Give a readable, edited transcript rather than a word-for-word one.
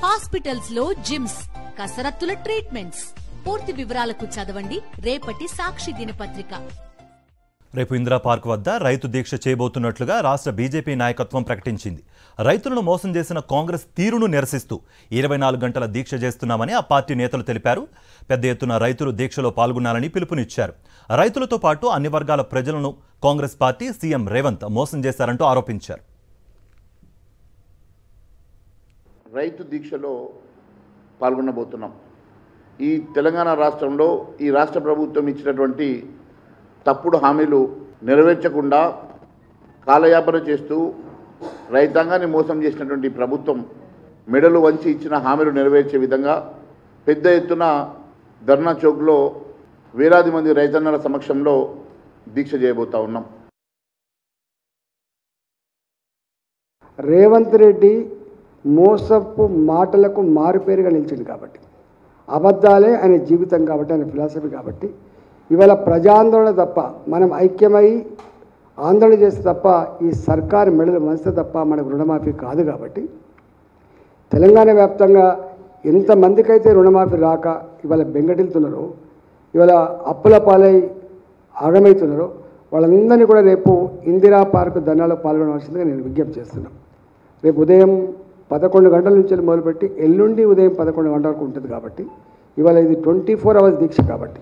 Hospitals లో gyms, కసరత్తుల treatments. పూర్తి వివరాలకు చదవండి రేపటి సాక్షి దినపత్రిక. రేపు ఇందిరా పార్క్ వద్ద రైతు దీక్ష చేయబోతున్నట్లుగా రాష్ట్ర బీజేపీ నాయకత్వం ప్రకటించింది. రైతులను మోసం చేసిన కాంగ్రెస్ తీరును నిరసిస్తూ 24 గంటల దీక్ష చేస్తున్నామని ఆ పార్టీ నేతలు తెలిపారు. పెద్ద ఎత్తున రైతులు దీక్షలో పాల్గొనాలని పిలుపునిచ్చారు. రైతులతో పాటు అన్ని వర్గాల ప్రజలను కాంగ్రెస్ పార్టీ సీఎం రేవంత్ మోసం చేశారంటూ ఆరోపించారు. రైతు దీక్షలో పాల్గొనబోతున్నాం. ఈ తెలంగాణ రాష్ట్రంలో ఈ రాష్ట్ర ప్రభుత్వం ఇచ్చినటువంటి తప్పుడు హామీలు నెరవేర్చకుండా కాలయాపన చేస్తూ రైతాంగాన్ని మోసం చేసినటువంటి ప్రభుత్వం మెడలు వంచి ఇచ్చిన హామీలు నెరవేర్చే విధంగా పెద్ద ఎత్తున ధర్నా చౌక్లో వేలాది మంది రైతన్నల సమక్షంలో దీక్ష చేయబోతా ఉన్నాం. రేవంత్ రెడ్డి మోసపు మాటలకు మారుపేరుగా నిలిచింది కాబట్టి, అబద్ధాలే ఆయన జీవితం కాబట్టి, ఆయన ఫిలాసఫీ కాబట్టి ఇవాళ ప్రజాందోళన తప్ప, మనం ఐక్యమై ఆందోళన చేస్తే తప్ప ఈ సర్కారు మెడలు వంచితే తప్ప మనకు రుణమాఫీ కాదు. కాబట్టి తెలంగాణ వ్యాప్తంగా ఎంతమందికైతే రుణమాఫీ రాక ఇవాళ బెంగటిల్తున్నారో, ఇవాళ అప్పుల పాలై ఆగమవుతున్నారో వాళ్ళందరినీ కూడా రేపు ఇందిరా పార్క్ ధర్నాలో పాల్గొనవలసిందిగా నేను విజ్ఞప్తి చేస్తున్నాను. రేపు ఉదయం 11 గంటల నుంచి మొదలుపెట్టి ఎల్లుండి ఉదయం 11 గంటల వరకు ఉంటుంది. కాబట్టి ఇవాళ ఇది 24 అవర్స్ దీక్ష కాబట్టి